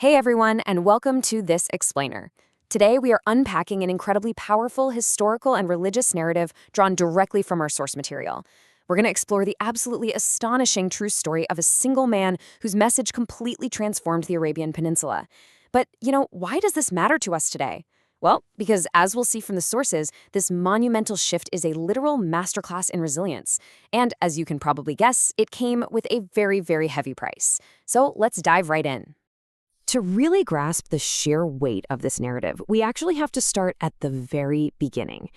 Hey everyone, and welcome to This Explainer. Today we are unpacking an incredibly powerful historical and religious narrative drawn directly from our source material. We're going to explore the absolutely astonishing true story of a single man whose message completely transformed the Arabian Peninsula. But, why does this matter to us today? Well, because as we'll see from the sources, this monumental shift is a literal masterclass in resilience. And as you can probably guess, it came with a very, very heavy price. So let's dive right in. To really grasp the sheer weight of this narrative, we actually have to start at the very beginning.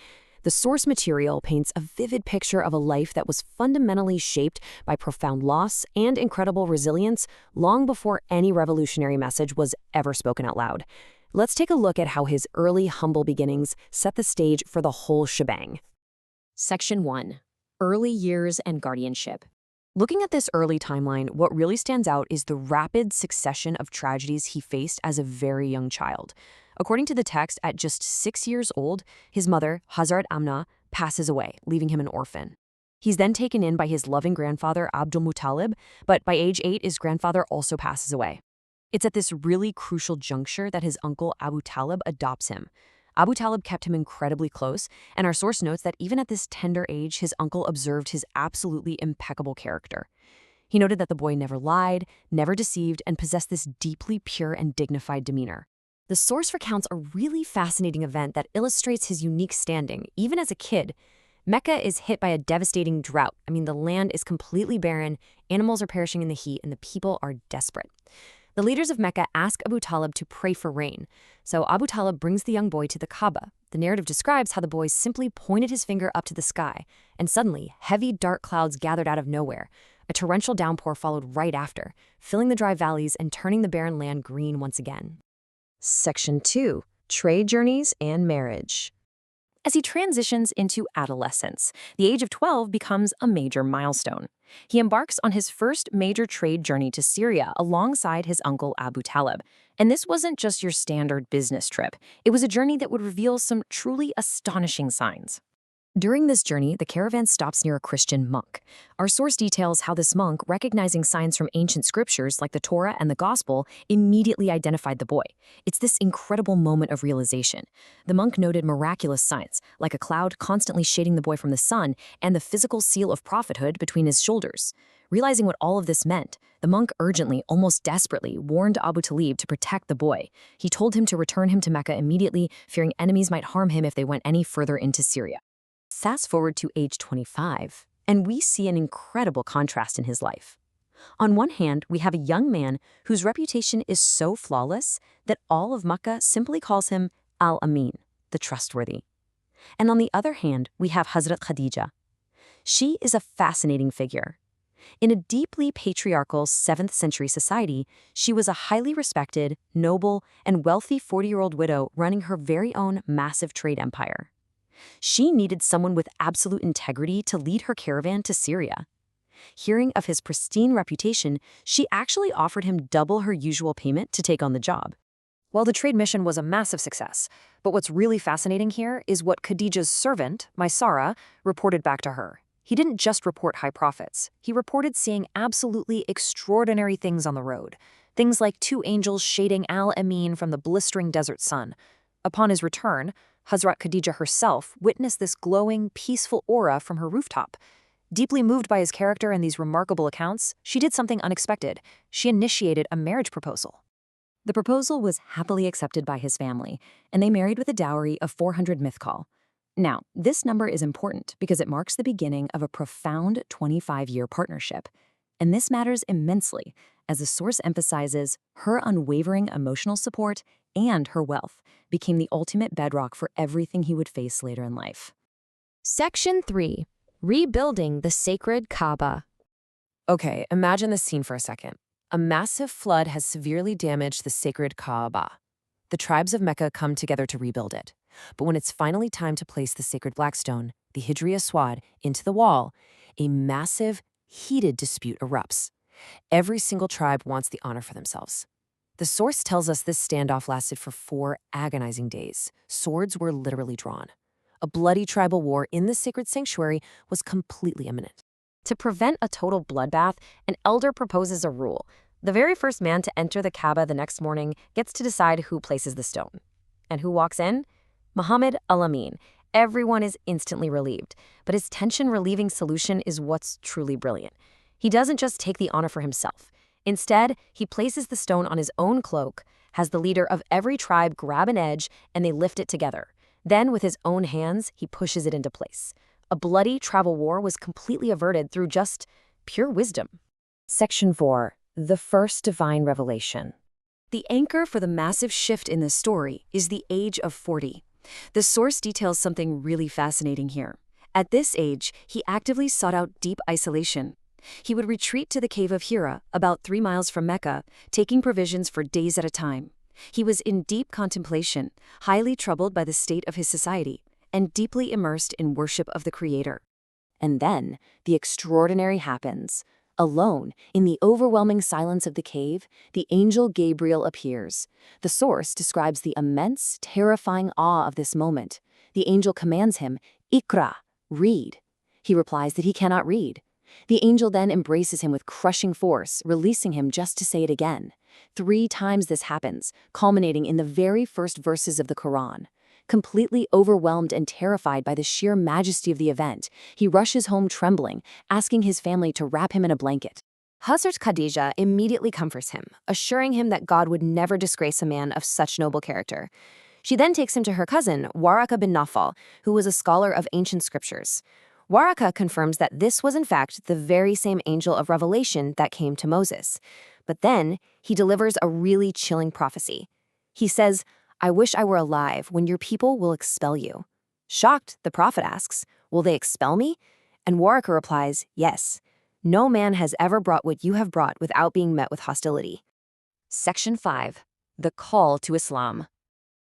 The source material paints a vivid picture of a life that was fundamentally shaped by profound loss and incredible resilience long before any revolutionary message was ever spoken out loud. Let's take a look at how his early, humble beginnings set the stage for the whole shebang. Section 1. Early Years and Guardianship. Looking at this early timeline, what really stands out is the rapid succession of tragedies he faced as a very young child. According to the text, at just 6 years old, his mother, Hazrat Amna, passes away, leaving him an orphan. He's then taken in by his loving grandfather, Abu Talib, but by age 8, his grandfather also passes away. It's at this really crucial juncture that his uncle Abu Talib adopts him. Abu Talib kept him incredibly close, and our source notes that even at this tender age, his uncle observed his absolutely impeccable character. He noted that the boy never lied, never deceived, and possessed this deeply pure and dignified demeanor. The source recounts a really fascinating event that illustrates his unique standing, even as a kid. Mecca is hit by a devastating drought. The land is completely barren, animals are perishing in the heat, and the people are desperate. The leaders of Mecca ask Abu Talib to pray for rain, so Abu Talib brings the young boy to the Kaaba. The narrative describes how the boy simply pointed his finger up to the sky, and suddenly, heavy, dark clouds gathered out of nowhere. A torrential downpour followed right after, filling the dry valleys and turning the barren land green once again. Section 2. Trade Journeys and Marriage. As he transitions into adolescence, the age of 12 becomes a major milestone. He embarks on his first major trade journey to Syria alongside his uncle Abu Talib. And this wasn't just your standard business trip. It was a journey that would reveal some truly astonishing signs. During this journey, the caravan stops near a Christian monk. Our source details how this monk, recognizing signs from ancient scriptures like the Torah and the Gospel, immediately identified the boy. It's this incredible moment of realization. The monk noted miraculous signs, like a cloud constantly shading the boy from the sun and the physical seal of prophethood between his shoulders. Realizing what all of this meant, the monk urgently, almost desperately, warned Abu Talib to protect the boy. He told him to return him to Mecca immediately, fearing enemies might harm him if they went any further into Syria. Fast forward to age 25, and we see an incredible contrast in his life. On one hand, we have a young man whose reputation is so flawless that all of Makkah simply calls him Al-Amin, the trustworthy. And on the other hand, we have Hazrat Khadija. She is a fascinating figure. In a deeply patriarchal 7th century society, she was a highly respected, noble, and wealthy 40-year-old widow running her very own massive trade empire. She needed someone with absolute integrity to lead her caravan to Syria. Hearing of his pristine reputation, she actually offered him double her usual payment to take on the job. Well, the trade mission was a massive success, but what's really fascinating here is what Khadija's servant, Maysara, reported back to her. He didn't just report high profits. He reported seeing absolutely extraordinary things on the road. Things like 2 angels shading Al-Amin from the blistering desert sun. Upon his return, Hazrat Khadija herself witnessed this glowing, peaceful aura from her rooftop. Deeply moved by his character and these remarkable accounts, she did something unexpected. She initiated a marriage proposal. The proposal was happily accepted by his family, and they married with a dowry of 400 mithqal. Now, this number is important because it marks the beginning of a profound 25-year partnership. And this matters immensely, as the source emphasizes her unwavering emotional support and her wealth became the ultimate bedrock for everything he would face later in life. Section 3. Rebuilding the Sacred Kaaba. Okay, imagine this scene for a second. A massive flood has severely damaged the sacred Kaaba. The tribes of Mecca come together to rebuild it. But when it's finally time to place the sacred blackstone, the Hajre Aswad, into the wall, a massive, heated dispute erupts. Every single tribe wants the honor for themselves. The source tells us this standoff lasted for 4 agonizing days. Swords were literally drawn. A bloody tribal war in the sacred sanctuary was completely imminent. To prevent a total bloodbath, an elder proposes a rule. The very first man to enter the Kaaba the next morning gets to decide who places the stone. And who walks in? Muhammad al-Amin. Everyone is instantly relieved, but his tension-relieving solution is what's truly brilliant. He doesn't just take the honor for himself. Instead, he places the stone on his own cloak, has the leader of every tribe grab an edge, and they lift it together. Then, with his own hands, he pushes it into place. A bloody tribal war was completely averted through just pure wisdom. Section 4. The First Divine Revelation. The anchor for the massive shift in this story is the age of 40. The source details something really fascinating here. At this age, he actively sought out deep isolation. He would retreat to the Cave of Hira, about 3 miles from Mecca, taking provisions for days at a time. He was in deep contemplation, highly troubled by the state of his society, and deeply immersed in worship of the Creator. And then, the extraordinary happens. Alone, in the overwhelming silence of the cave, the angel Gabriel appears. The source describes the immense, terrifying awe of this moment. The angel commands him, "Iqra," read. He replies that he cannot read. The angel then embraces him with crushing force, releasing him just to say it again. 3 times this happens, culminating in the very first verses of the Quran. Completely overwhelmed and terrified by the sheer majesty of the event, he rushes home trembling, asking his family to wrap him in a blanket. Hazrat Khadija immediately comforts him, assuring him that God would never disgrace a man of such noble character. She then takes him to her cousin, Waraka bin Nawfal, who was a scholar of ancient scriptures. Waraka confirms that this was in fact the very same angel of revelation that came to Moses. But then, he delivers a really chilling prophecy. He says, "I wish I were alive when your people will expel you." Shocked, the prophet asks, "Will they expel me?" And Waraka replies, "Yes. No man has ever brought what you have brought without being met with hostility." Section 5. The Call to Islam.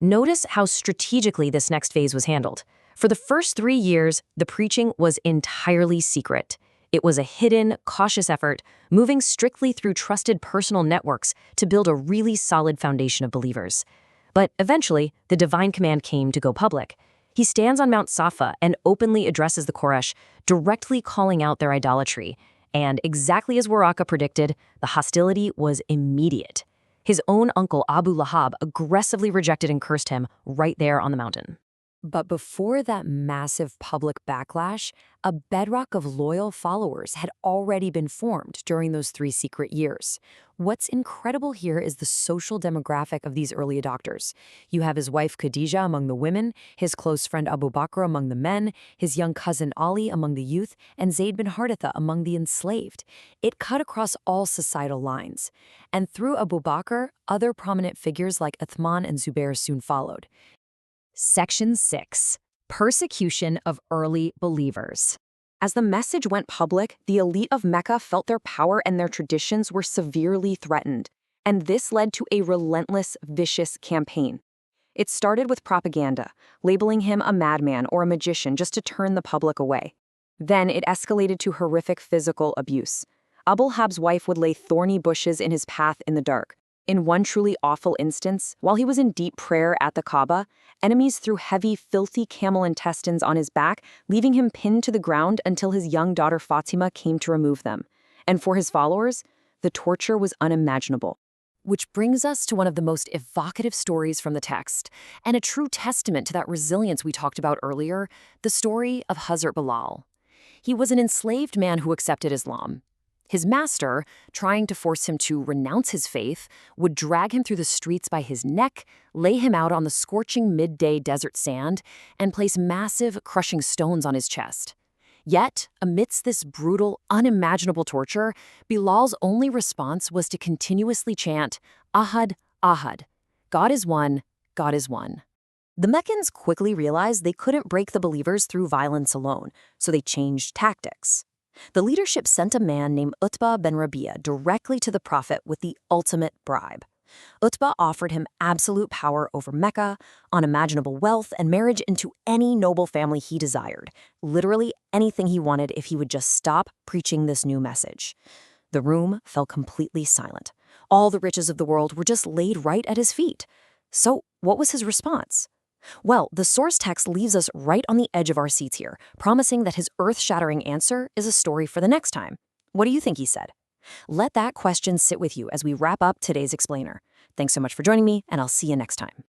Notice how strategically this next phase was handled. For the first 3 years, the preaching was entirely secret. It was a hidden, cautious effort, moving strictly through trusted personal networks to build a really solid foundation of believers. But eventually, the divine command came to go public. He stands on Mount Safa and openly addresses the Quraysh, directly calling out their idolatry. And exactly as Waraka predicted, the hostility was immediate. His own uncle Abu Lahab aggressively rejected and cursed him right there on the mountain. But before that massive public backlash, a bedrock of loyal followers had already been formed during those 3 secret years. What's incredible here is the social demographic of these early adopters. You have his wife Khadija among the women, his close friend Abu Bakr among the men, his young cousin Ali among the youth, and Zayd bin Haritha among the enslaved. It cut across all societal lines. And through Abu Bakr, other prominent figures like Uthman and Zubair soon followed. Section 6. Persecution of Early Believers. As the message went public, the elite of Mecca felt their power and their traditions were severely threatened, and this led to a relentless, vicious campaign. It started with propaganda, labeling him a madman or a magician just to turn the public away. Then it escalated to horrific physical abuse. Abu Lahab's wife would lay thorny bushes in his path in the dark. In one truly awful instance, while he was in deep prayer at the Kaaba, enemies threw heavy, filthy camel intestines on his back, leaving him pinned to the ground until his young daughter Fatima came to remove them. And for his followers, the torture was unimaginable. Which brings us to one of the most evocative stories from the text, and a true testament to that resilience we talked about earlier, the story of Hazrat Bilal. He was an enslaved man who accepted Islam. His master, trying to force him to renounce his faith, would drag him through the streets by his neck, lay him out on the scorching midday desert sand, and place massive, crushing stones on his chest. Yet, amidst this brutal, unimaginable torture, Bilal's only response was to continuously chant, "Ahad, Ahad. God is one, God is one." The Meccans quickly realized they couldn't break the believers through violence alone, so they changed tactics. The leadership sent a man named Utbah ben Rabi'a directly to the Prophet with the ultimate bribe. Utbah offered him absolute power over Mecca, unimaginable wealth, and marriage into any noble family he desired, literally anything he wanted if he would just stop preaching this new message. The room fell completely silent. All the riches of the world were just laid right at his feet. So, what was his response? Well, the source text leaves us right on the edge of our seats here, promising that his earth-shattering answer is a story for the next time. What do you think he said? Let that question sit with you as we wrap up today's explainer. Thanks so much for joining me, and I'll see you next time.